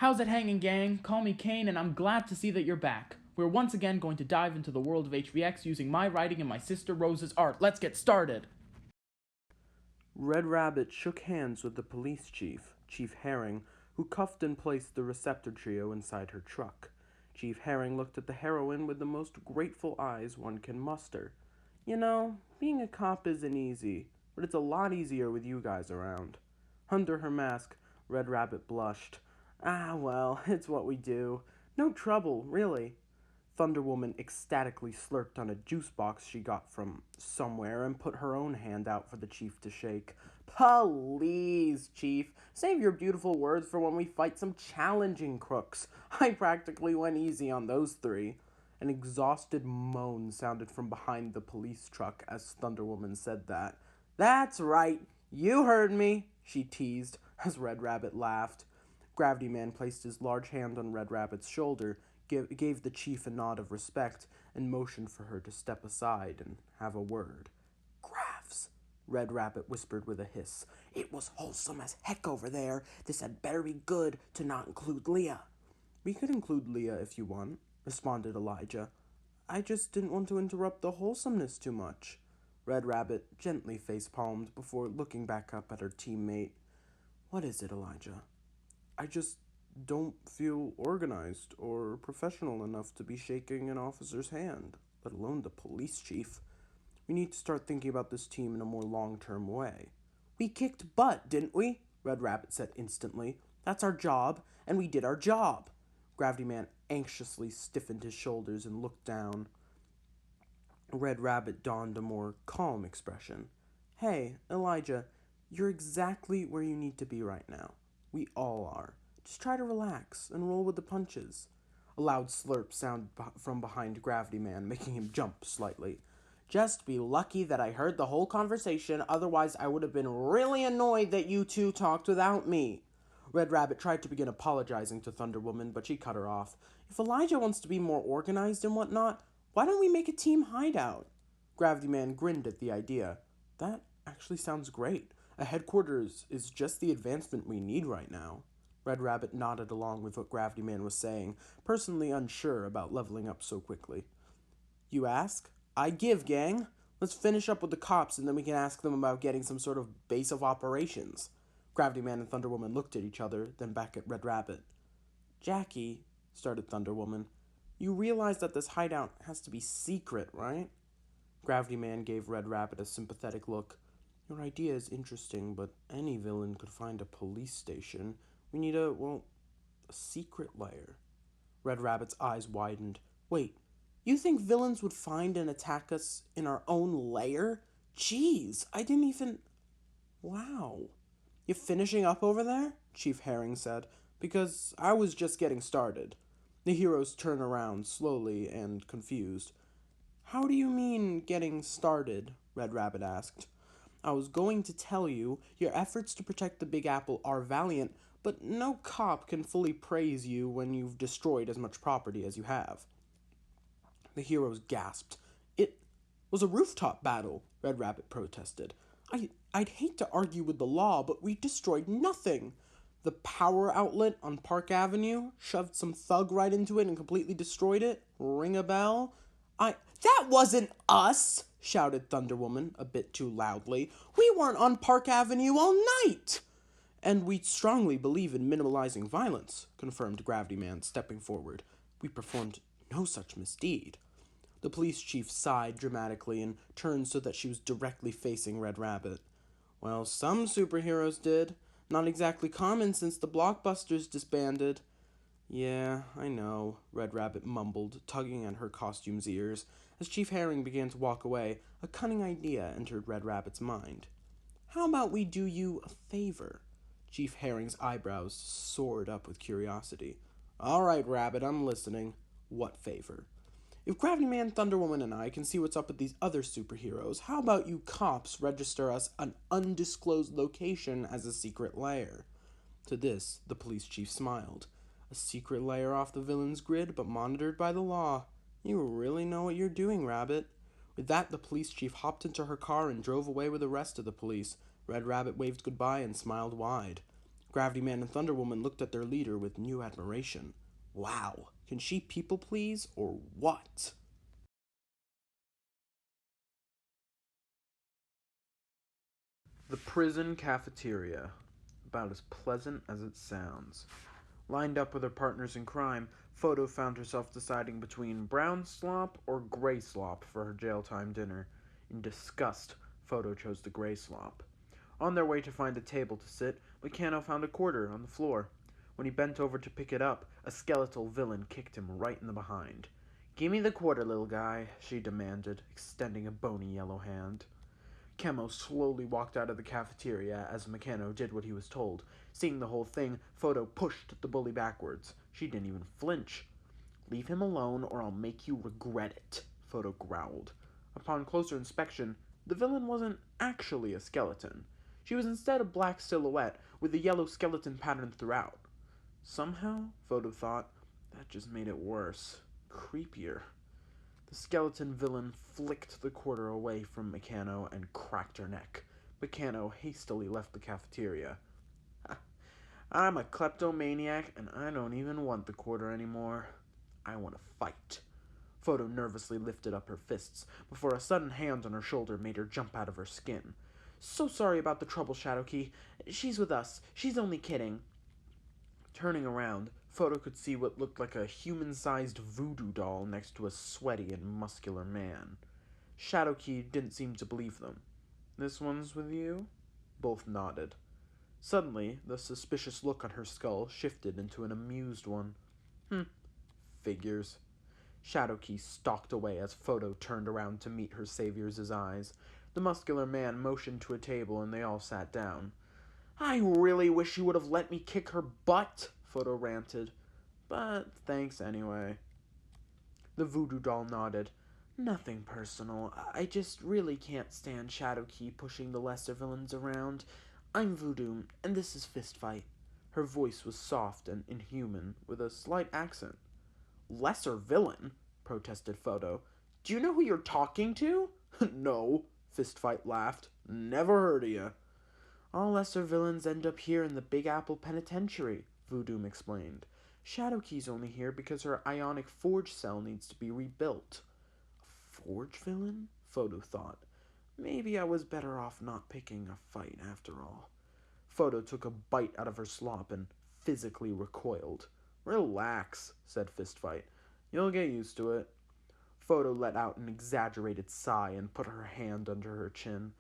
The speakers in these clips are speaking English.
How's it hanging, gang? Call me Kane, and I'm glad to see that you're back. We're once again going to dive into the world of HVX using my writing and my sister Rose's art. Let's get started! Red Rabbit shook hands with the police chief, Chief Herring, who cuffed and placed the receptor trio inside her truck. Chief Herring looked at the heroine with the most grateful eyes one can muster. You know, being a cop isn't easy, but it's a lot easier with you guys around. Under her mask, Red Rabbit blushed. Ah, well, it's what we do. No trouble, really. Thunder Woman ecstatically slurped on a juice box she got from somewhere and put her own hand out for the chief to shake. Please, Chief, save your beautiful words for when we fight some challenging crooks. I practically went easy on those three. An exhausted moan sounded from behind the police truck as Thunder Woman said that. That's right, you heard me, she teased as Red Rabbit laughed. Gravity Man placed his large hand on Red Rabbit's shoulder, gave the chief a nod of respect, and motioned for her to step aside and have a word. Graphs, Red Rabbit whispered with a hiss. It was wholesome as heck over there. This had better be good to not include Leah. We could include Leah if you want, responded Elijah. I just didn't want to interrupt the wholesomeness too much. Red Rabbit gently face-palmed before looking back up at her teammate. What is it, Elijah? I just don't feel organized or professional enough to be shaking an officer's hand, let alone the police chief. We need to start thinking about this team in a more long-term way. We kicked butt, didn't we? Red Rabbit said instantly. That's our job, and we did our job. Gravity Man anxiously stiffened his shoulders and looked down. Red Rabbit donned a more calm expression. Hey, Elijah, you're exactly where you need to be right now. We all are. Just try to relax and roll with the punches. A loud slurp sounded from behind Gravity Man, making him jump slightly. Just be lucky that I heard the whole conversation, otherwise I would have been really annoyed that you two talked without me. Red Rabbit tried to begin apologizing to Thunder Woman, but she cut her off. If Elijah wants to be more organized and whatnot, why don't we make a team hideout? Gravity Man grinned at the idea. That actually sounds great. A headquarters is just the advancement we need right now. Red Rabbit nodded along with what Gravity Man was saying, personally unsure about leveling up so quickly. You ask? I give, gang. Let's finish up with the cops and then we can ask them about getting some sort of base of operations. Gravity Man and Thunder Woman looked at each other, then back at Red Rabbit. Jackie, started Thunder Woman, you realize that this hideout has to be secret, right? Gravity Man gave Red Rabbit a sympathetic look. Your idea is interesting, but any villain could find a police station. We need a secret lair. Red Rabbit's eyes widened. Wait, you think villains would find and attack us in our own lair? Jeez, I didn't even... Wow. You finishing up over there? Chief Herring said, because I was just getting started. The heroes turned around slowly and confused. How do you mean getting started? Red Rabbit asked. I was going to tell you, your efforts to protect the Big Apple are valiant, but no cop can fully praise you when you've destroyed as much property as you have. The heroes gasped. It was a rooftop battle, Red Rabbit protested. I'd hate to argue with the law, but we destroyed nothing. The power outlet on Park Avenue shoved some thug right into it and completely destroyed it. Ring a bell? That wasn't us, shouted Thunder Woman a bit too loudly. We weren't on Park Avenue all night. And we strongly believe in minimalizing violence, confirmed Gravity Man, stepping forward. We performed no such misdeed. The police chief sighed dramatically and turned so that she was directly facing Red Rabbit. Well, some superheroes did. Not exactly common since the blockbusters disbanded. Yeah, I know, Red Rabbit mumbled, tugging at her costume's ears. As Chief Herring began to walk away, a cunning idea entered Red Rabbit's mind. How about we do you a favor? Chief Herring's eyebrows soared up with curiosity. All right, Rabbit, I'm listening. What favor? If Gravity Man, Thunder Woman, and I can see what's up with these other superheroes, how about you cops register us an undisclosed location as a secret lair? To this, the police chief smiled. A secret lair off the villain's grid, but monitored by the law. You really know what you're doing, Rabbit. With that, the police chief hopped into her car and drove away with the rest of the police. Red Rabbit waved goodbye and smiled wide. Gravity Man and Thunder Woman looked at their leader with new admiration. Wow, can she people please or what? The prison cafeteria. About as pleasant as it sounds. Lined up with her partners in crime, Photo found herself deciding between brown slop or gray slop for her jail time dinner. In disgust, Photo chose the gray slop. On their way to find a table to sit, Meccano found a quarter on the floor. When he bent over to pick it up, a skeletal villain kicked him right in the behind. "Gimme the quarter, little guy," she demanded, extending a bony yellow hand. Chemo slowly walked out of the cafeteria as Meccano did what he was told. Seeing the whole thing, Photo pushed the bully backwards. She didn't even flinch. "Leave him alone or I'll make you regret it," Photo growled. Upon closer inspection, the villain wasn't actually a skeleton. She was instead a black silhouette with a yellow skeleton pattern throughout. Somehow, Photo thought, that just made it worse. Creepier. The skeleton villain flicked the quarter away from Meccano and cracked her neck. Meccano hastily left the cafeteria. "I'm a kleptomaniac and I don't even want the quarter anymore. I want to fight." Photo nervously lifted up her fists before a sudden hand on her shoulder made her jump out of her skin. "So sorry about the trouble, Shadowkey. She's with us. She's only kidding." Turning around, Photo could see what looked like a human-sized voodoo doll next to a sweaty and muscular man. Shadowkey didn't seem to believe them. "This one's with you?" Both nodded. Suddenly, the suspicious look on her skull shifted into an amused one. Figures." Shadowkey stalked away as Photo turned around to meet her savior's eyes. The muscular man motioned to a table and they all sat down. "I really wish you would have let me kick her butt," Photo ranted. "But thanks anyway." The voodoo doll nodded. "Nothing personal. I just really can't stand Shadowkey pushing the lesser villains around. I'm Voodoo, and this is Fistfight." Her voice was soft and inhuman, with a slight accent. "Lesser villain?" protested Photo. "Do you know who you're talking to?" "No," Fistfight laughed. "Never heard of ya." "All lesser villains end up here in the Big Apple Penitentiary," Voodoo explained. "Shadowkey's only here because her ionic forge cell needs to be rebuilt." A forge villain? Photo thought. Maybe I was better off not picking a fight after all. Photo took a bite out of her slop and physically recoiled. "Relax," said Fistfight. "You'll get used to it." Photo let out an exaggerated sigh and put her hand under her chin.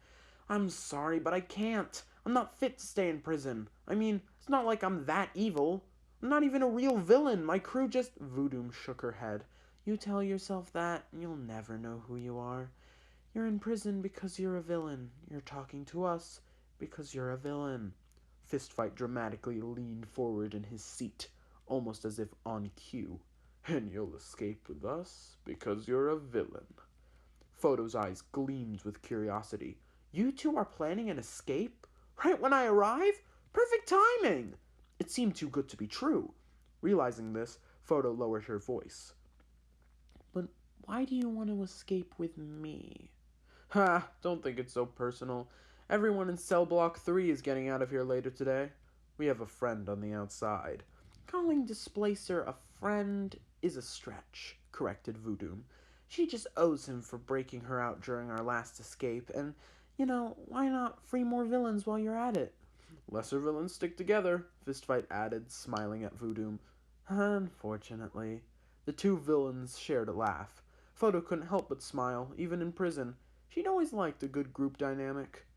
"I'm sorry, but I can't. I'm not fit to stay in prison. I mean, it's not like I'm that evil. I'm not even a real villain. My crew just..." Voodoo shook her head. "You tell yourself that, and you'll never know who you are. You're in prison because you're a villain. You're talking to us because you're a villain." Fistfight dramatically leaned forward in his seat, almost as if on cue. "And you'll escape with us because you're a villain." Photo's eyes gleamed with curiosity. "You two are planning an escape? Right when I arrive? Perfect timing!" It seemed too good to be true. Realizing this, Photo lowered her voice. "But why do you want to escape with me?" "Ha, don't think it's so personal. Everyone in cell block 3 is getting out of here later today. We have a friend on the outside." "Calling Displacer a friend is a stretch," corrected Voodoo. "She just owes him for breaking her out during our last escape, and, why not free more villains while you're at it?" "Lesser villains stick together," Fistfight added, smiling at Voodoo. "Unfortunately." The two villains shared a laugh. Photo couldn't help but smile, even in prison. She'd always liked a good group dynamic.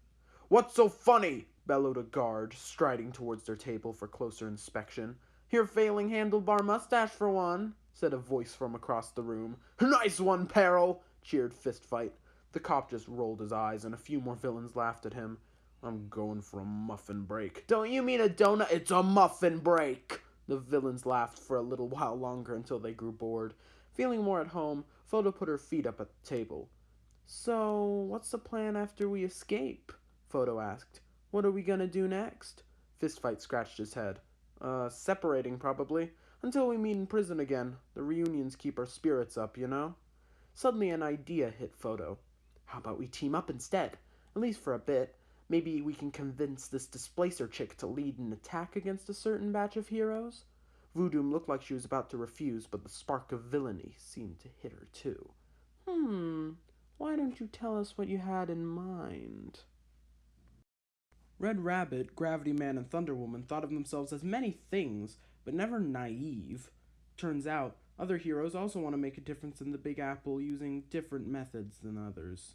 "What's so funny?" bellowed a guard, striding towards their table for closer inspection. "Your failing handlebar mustache, for one," said a voice from across the room. "Nice one, Peril!" cheered Fistfight. The cop just rolled his eyes, and a few more villains laughed at him. "I'm going for a muffin break." "Don't you mean a donut? It's a muffin break!" The villains laughed for a little while longer until they grew bored. Feeling more at home, Photo put her feet up at the table. "So, what's the plan after we escape?" Photo asked. "What are we gonna do next?" Fistfight scratched his head. Separating, probably. Until we meet in prison again. The reunions keep our spirits up, you know?" Suddenly an idea hit Photo. "How about we team up instead? At least for a bit. Maybe we can convince this displacer chick to lead an attack against a certain batch of heroes? Voodoo looked like she was about to refuse, but the spark of villainy seemed to hit her too. Why don't you tell us what you had in mind? Red Rabbit, Gravity Man, and Thunder Woman thought of themselves as many things, but never naive. Turns out, other heroes also want to make a difference in the Big Apple using different methods than others.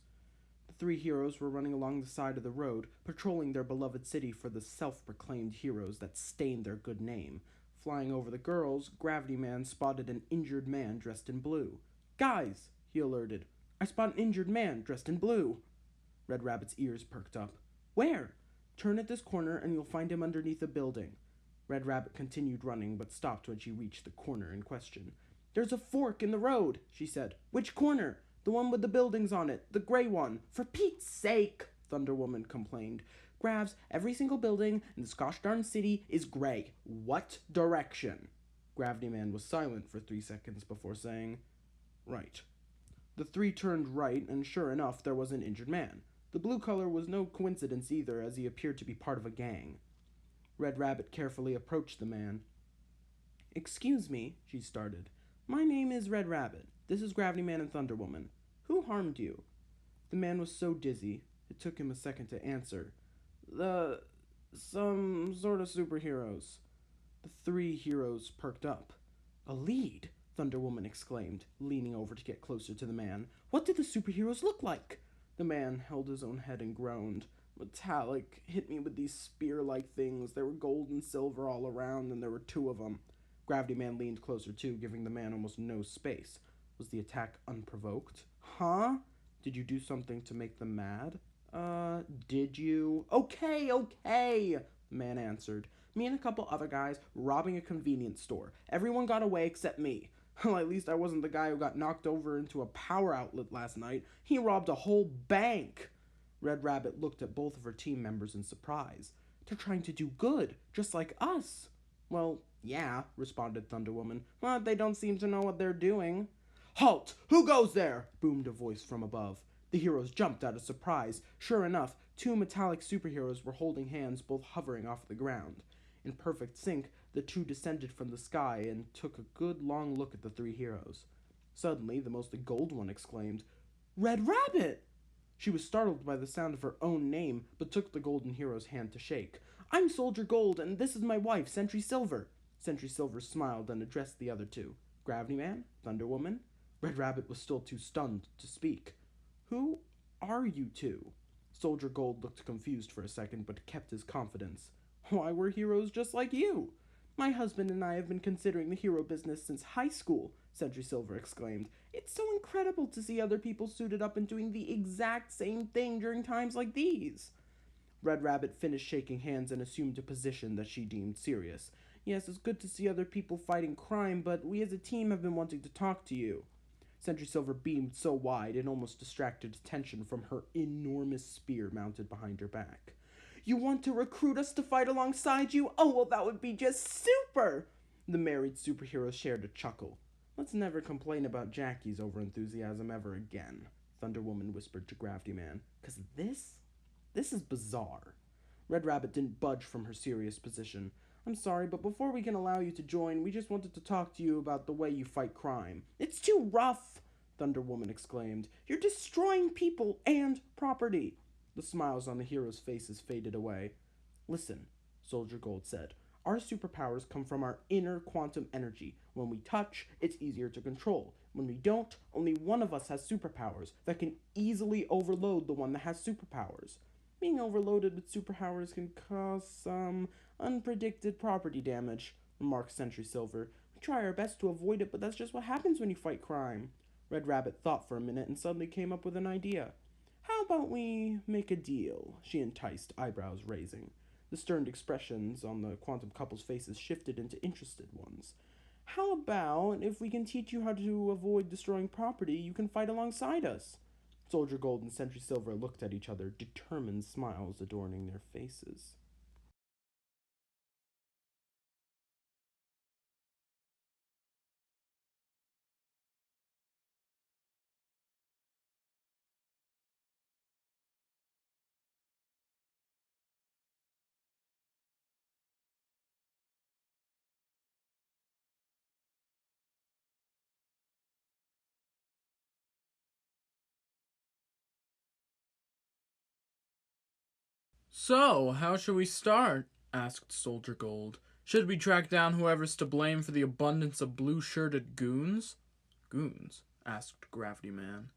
The three heroes were running along the side of the road, patrolling their beloved city for the self-proclaimed heroes that stained their good name. Flying over the girls, Gravity Man spotted an injured man dressed in blue. "Guys," he alerted, "I spot an injured man dressed in blue." Red Rabbit's ears perked up. "Where?" "Turn at this corner and you'll find him underneath a building." Red Rabbit continued running, but stopped when she reached the corner in question. "There's a fork in the road," she said. "Which corner?" "The one with the buildings on it, the gray one." "For Pete's sake," Thunder Woman complained. "Gravs, every single building in this gosh darn city is gray. What direction?" Gravity Man was silent for 3 seconds before saying, "Right." The three turned right, and sure enough, there was an injured man. The blue color was no coincidence either, as he appeared to be part of a gang. Red Rabbit carefully approached the man. "Excuse me," she started. "My name is Red Rabbit. This is Gravity Man and Thunder Woman. Who harmed you?" The man was so dizzy, it took him a second to answer. Some sort of superheroes." The three heroes perked up. "A lead?" Thunder Woman exclaimed, leaning over to get closer to the man. "What did the superheroes look like?" The man held his own head and groaned. "Metallic, hit me with these spear-like things. There were gold and silver all around, and there were 2 of them." Gravity Man leaned closer too, giving the man almost no space. Was the attack unprovoked? "Huh? Did you do something to make them mad?" Did you?" Okay, the man answered. "Me and a couple other guys robbing a convenience store. Everyone got away except me. Well, at least I wasn't the guy who got knocked over into a power outlet last night. He robbed a whole bank." Red Rabbit looked at both of her team members in surprise. "They're trying to do good, just like us." "Well, yeah," responded Thunder Woman, "but they don't seem to know what they're doing." "Halt! Who goes there?" boomed a voice from above. The heroes jumped out of surprise. Sure enough, 2 metallic superheroes were holding hands, both hovering off the ground. In perfect sync, the 2 descended from the sky and took a good long look at the 3 heroes. Suddenly, the mostly gold one exclaimed, "Red Rabbit!" She was startled by the sound of her own name, but took the golden hero's hand to shake. "I'm Soldier Gold, and this is my wife, Sentry Silver." Sentry Silver smiled and addressed the other 2. "Gravity Man? Thunder Woman?" Red Rabbit was still too stunned to speak. "Who are you 2? Soldier Gold looked confused for a second, but kept his confidence. "Why, we're heroes just like you." "My husband and I have been considering the hero business since high school," Sentry Silver exclaimed. "It's so incredible to see other people suited up and doing the exact same thing during times like these." Red Rabbit finished shaking hands and assumed a position that she deemed serious. "Yes, it's good to see other people fighting crime, but we as a team have been wanting to talk to you." Sentry Silver beamed so wide it almost distracted attention from her enormous spear mounted behind her back. "You want to recruit us to fight alongside you? Oh, well, that would be just super!" The married superheroes shared a chuckle. "Let's never complain about Jackie's overenthusiasm ever again," Thunder Woman whispered to Gravity Man, "'cause this is bizarre." Red Rabbit didn't budge from her serious position. "I'm sorry, but before we can allow you to join, we just wanted to talk to you about the way you fight crime." "It's too rough!" Thunder Woman exclaimed. "You're destroying people and property." The smiles on the heroes' faces faded away. "Listen," Soldier Gold said. "Our superpowers come from our inner quantum energy. When we touch, it's easier to control. When we don't, only one of us has superpowers that can easily overload the one that has superpowers. Being overloaded with superpowers can cause some unpredicted property damage," remarked Sentry Silver. "We try our best to avoid it, but that's just what happens when you fight crime." Red Rabbit thought for a minute and suddenly came up with an idea. "How about we make a deal?" she enticed, eyebrows raising. The stern expressions on the quantum couple's faces shifted into interested ones. "How about if we can teach you how to avoid destroying property, you can fight alongside us?" Soldier Gold and Sentry Silver looked at each other, determined smiles adorning their faces. So, how should we start? Asked Soldier Gold. Should we track down whoever's to blame for the abundance of blue-shirted goons? Goons? Asked Gravity Man.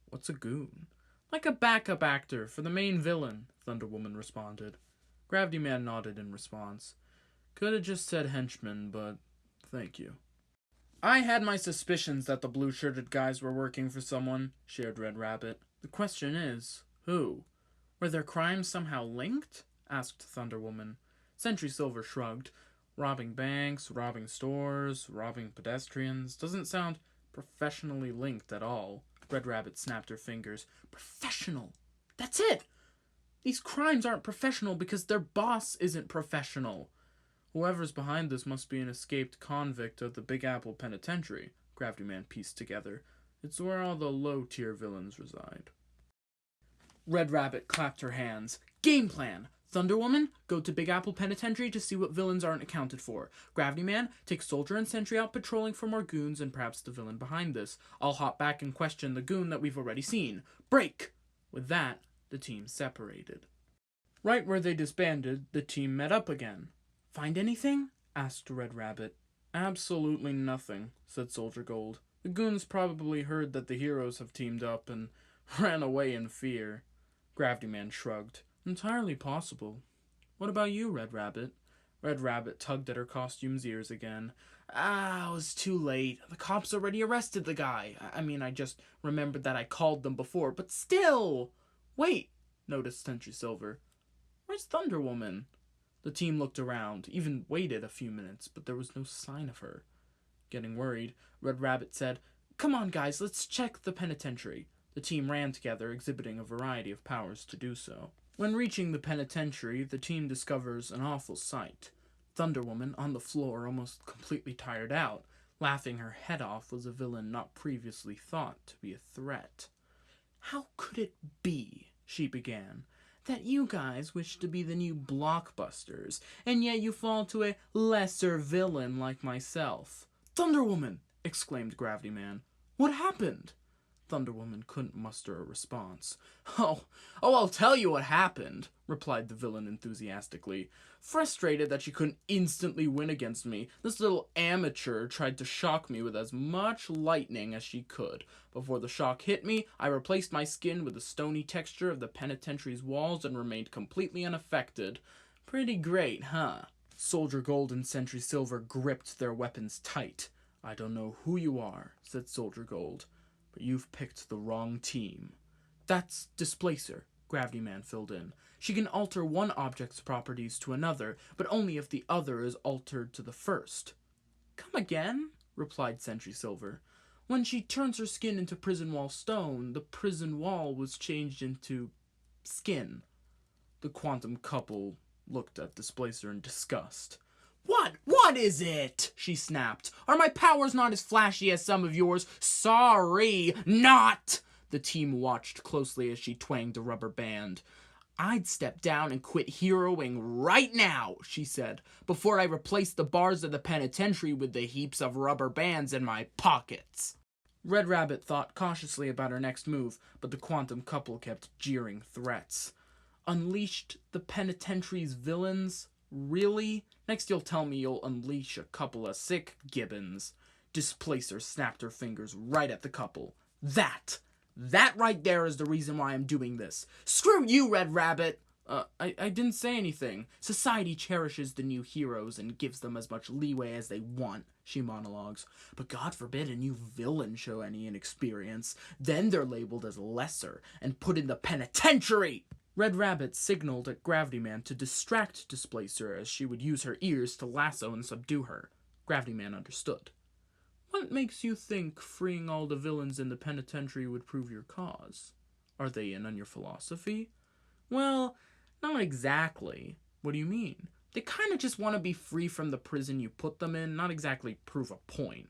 What's a goon? Like a backup actor for the main villain, Thunder Woman responded. Gravity Man nodded in response. Could have just said henchman, but thank you. I had my suspicions that the blue-shirted guys were working for someone, shared Red Rabbit. The question is, who? Were their crimes somehow linked? Asked Thunder Woman. Sentry Silver shrugged. Robbing banks, robbing stores, robbing pedestrians. Doesn't sound professionally linked at all. Red Rabbit snapped her fingers. Professional! That's it! These crimes aren't professional because their boss isn't professional. Whoever's behind this must be an escaped convict of the Big Apple Penitentiary, Gravity Man pieced together. It's where all the low-tier villains reside. Red Rabbit clapped her hands. Game plan! Thunder Woman, go to Big Apple Penitentiary to see what villains aren't accounted for. Gravity Man, take Soldier and Sentry out patrolling for more goons and perhaps the villain behind this. I'll hop back and question the goon that we've already seen. Break! With that, the team separated. Right where they disbanded, the team met up again. Find anything? Asked Red Rabbit. Absolutely nothing, said Soldier Gold. The goons probably heard that the heroes have teamed up and ran away in fear. Gravity Man shrugged. Entirely possible. What about you, Red Rabbit? Red Rabbit tugged at her costume's ears again. It was too late. The cops already arrested the guy. I just remembered that I called them before, but still! Wait, noticed Sentry Silver. Where's Thunder Woman? The team looked around, even waited a few minutes, but there was no sign of her. Getting worried, Red Rabbit said, Come on, guys, let's check the penitentiary. The team ran together, exhibiting a variety of powers to do so. When reaching the penitentiary, the team discovers an awful sight. Thunder Woman, on the floor, almost completely tired out. Laughing her head off was a villain not previously thought to be a threat. How could it be, she began, that you guys wish to be the new blockbusters, and yet you fall to a lesser villain like myself? Thunder Woman! Exclaimed Gravity Man. What happened? Thunder Woman couldn't muster a response. I'll tell you what happened, replied the villain enthusiastically. Frustrated that she couldn't instantly win against me, this little amateur tried to shock me with as much lightning as she could. Before the shock hit me, I replaced my skin with the stony texture of the penitentiary's walls and remained completely unaffected. Pretty great, huh? Soldier Gold and Sentry Silver gripped their weapons tight. I don't know who you are, said Soldier Gold, but you've picked the wrong team. That's Displacer, Gravity Man filled in. She can alter one object's properties to another, but only if the other is altered to the first. Come again, replied Sentry Silver. When she turns her skin into prison wall stone, the prison wall was changed into skin. The quantum couple looked at Displacer in disgust. What is it? She snapped. Are my powers not as flashy as some of yours? Sorry, not! The team watched closely as she twanged a rubber band. I'd step down and quit heroing right now, she said, before I replace the bars of the penitentiary with the heaps of rubber bands in my pockets. Red Rabbit thought cautiously about her next move, but the quantum couple kept jeering threats. Unleashed the penitentiary's villains? Really? Next you'll tell me you'll unleash a couple of sick gibbons. Displacer snapped her fingers right at the couple. That right there is the reason why I'm doing this. Screw you, Red Rabbit! I didn't say anything. Society cherishes the new heroes and gives them as much leeway as they want, she monologues. But God forbid a new villain show any inexperience. Then they're labeled as lesser and put in the penitentiary! Red Rabbit signaled at Gravity Man to distract Displacer as she would use her ears to lasso and subdue her. Gravity Man understood. What makes you think freeing all the villains in the penitentiary would prove your cause? Are they in on your philosophy? Well, not exactly. What do you mean? They kind of just want to be free from the prison you put them in, not exactly prove a point.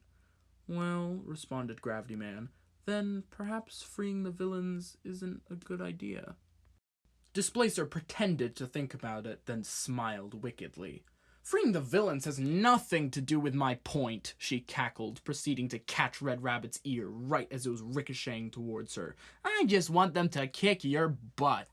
Well, responded Gravity Man, then perhaps freeing the villains isn't a good idea. Displacer pretended to think about it, then smiled wickedly. Freeing the villains has nothing to do with my point, she cackled, proceeding to catch Red Rabbit's ear right as it was ricocheting towards her. I just want them to kick your butt.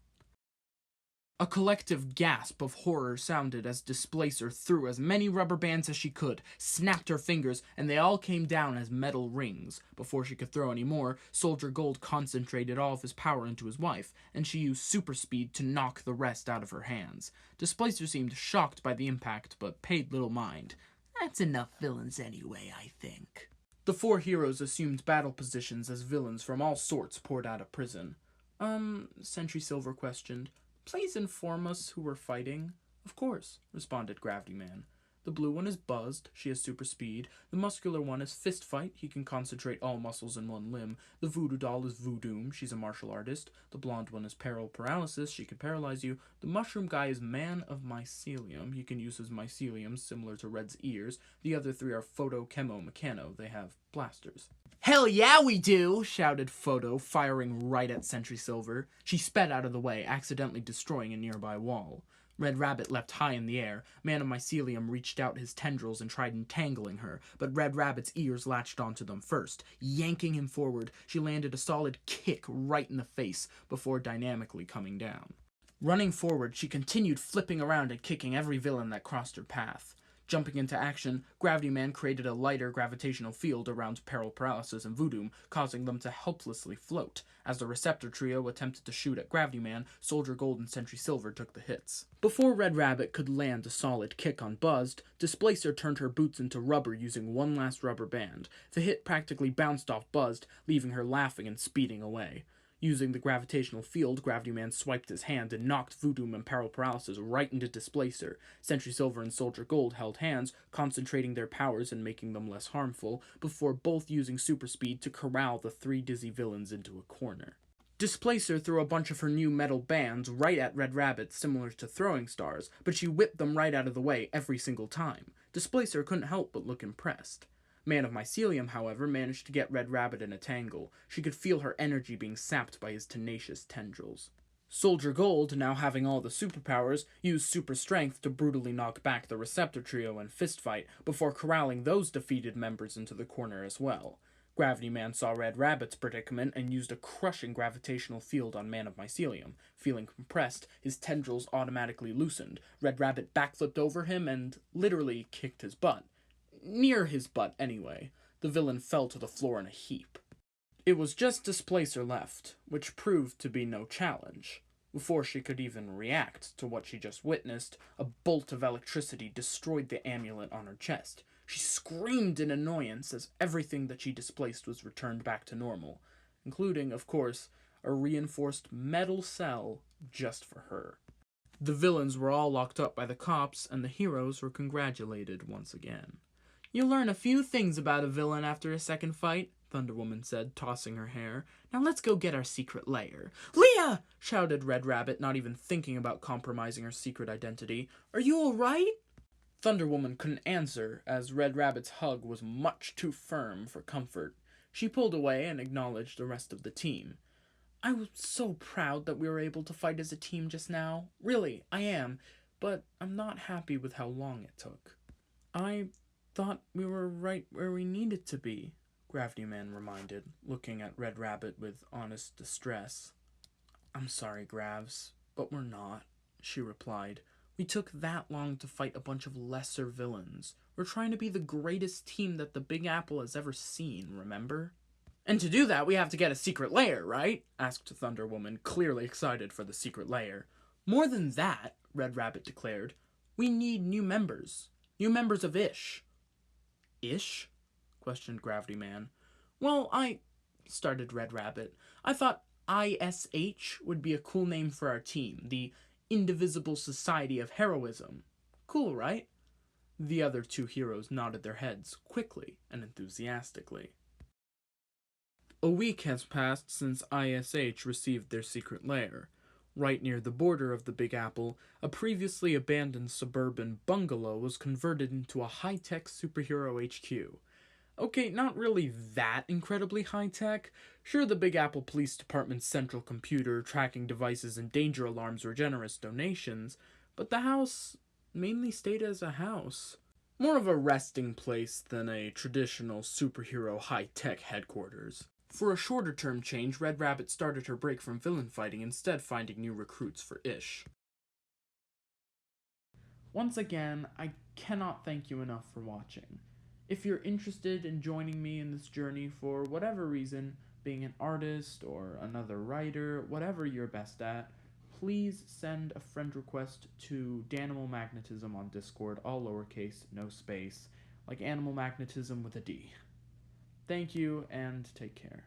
A collective gasp of horror sounded as Displacer threw as many rubber bands as she could, snapped her fingers, and they all came down as metal rings. Before she could throw any more, Soldier Gold concentrated all of his power into his wife, and she used super speed to knock the rest out of her hands. Displacer seemed shocked by the impact, but paid little mind. That's enough villains anyway, I think. The four heroes assumed battle positions as villains from all sorts poured out of prison. Sentry Silver questioned. Please inform us who we're fighting. Of course, responded Gravity Man. The blue one is Buzzed, she has super speed. The muscular one is Fist Fight, he can concentrate all muscles in one limb. The voodoo doll is Voodoo, she's a martial artist. The blonde one is Paralysis, she can paralyze you. The mushroom guy is Man of Mycelium, he can use his mycelium similar to Red's ears. The other three are Photo, Chemo, Mechano, they have blasters. Hell yeah, we do! Shouted Photo, firing right at Sentry Silver. She sped out of the way, accidentally destroying a nearby wall. Red Rabbit leapt high in the air. Man of Mycelium reached out his tendrils and tried entangling her, but Red Rabbit's ears latched onto them first. Yanking him forward, she landed a solid kick right in the face before dynamically coming down. Running forward, she continued flipping around and kicking every villain that crossed her path. Jumping into action, Gravity Man created a lighter gravitational field around Paralysis and Voodoo, causing them to helplessly float. As the Receptor trio attempted to shoot at Gravity Man, Soldier Gold and Sentry Silver took the hits. Before Red Rabbit could land a solid kick on Buzzed, Displacer turned her boots into rubber using one last rubber band. The hit practically bounced off Buzzed, leaving her laughing and speeding away. Using the gravitational field, Gravity Man swiped his hand and knocked Voodoo and Paralysis right into Displacer. Sentry Silver and Soldier Gold held hands, concentrating their powers and making them less harmful, before both using super speed to corral the three dizzy villains into a corner. Displacer threw a bunch of her new metal bands right at Red Rabbit, similar to throwing stars, but she whipped them right out of the way every single time. Displacer couldn't help but look impressed. Man of Mycelium, however, managed to get Red Rabbit in a tangle. She could feel her energy being sapped by his tenacious tendrils. Soldier Gold, now having all the superpowers, used super strength to brutally knock back the Receptor trio and Fist Fight before corralling those defeated members into the corner as well. Gravity Man saw Red Rabbit's predicament and used a crushing gravitational field on Man of Mycelium. Feeling compressed, his tendrils automatically loosened. Red Rabbit backflipped over him and literally kicked his butt. Near his butt, anyway. The villain fell to the floor in a heap. It was just Displacer left, which proved to be no challenge. Before she could even react to what she just witnessed, a bolt of electricity destroyed the amulet on her chest. She screamed in annoyance as everything that she displaced was returned back to normal, including, of course, a reinforced metal cell just for her. The villains were all locked up by the cops, and the heroes were congratulated once again. You learn a few things about a villain after a second fight, Thunder Woman said, tossing her hair. Now let's go get our secret lair. Leah! Shouted Red Rabbit, not even thinking about compromising her secret identity. Are you all right? Thunder Woman couldn't answer, as Red Rabbit's hug was much too firm for comfort. She pulled away and acknowledged the rest of the team. I was so proud that we were able to fight as a team just now. Really, I am. But I'm not happy with how long it took. I thought we were right where we needed to be, Gravity Man reminded, looking at Red Rabbit with honest distress. I'm sorry, Gravs, but we're not, she replied. We took that long to fight a bunch of lesser villains. We're trying to be the greatest team that the Big Apple has ever seen, remember? And to do that, we have to get a secret lair, right? Asked Thunder Woman, clearly excited for the secret lair. More than that, Red Rabbit declared, we need new members. New members of Ish. Ish? Questioned Gravity Man. Well, started Red Rabbit. I thought ISH would be a cool name for our team, the Indivisible Society of Heroism. Cool, right? The other two heroes nodded their heads quickly and enthusiastically. A week has passed since ISH received their secret lair. Right near the border of the Big Apple, a previously abandoned suburban bungalow was converted into a high-tech superhero HQ. Okay, not really that incredibly high-tech. Sure, the Big Apple Police Department's central computer, tracking devices, and danger alarms were generous donations, but the house mainly stayed as a house. More of a resting place than a traditional superhero high-tech headquarters. For a shorter-term change, Red Rabbit started her break from villain fighting, instead finding new recruits for Ish. Once again, I cannot thank you enough for watching. If you're interested in joining me in this journey for whatever reason, being an artist or another writer, whatever you're best at, please send a friend request to Danimal Magnetism on Discord, all lowercase, no space, like Animal Magnetism with a D. Thank you, and take care.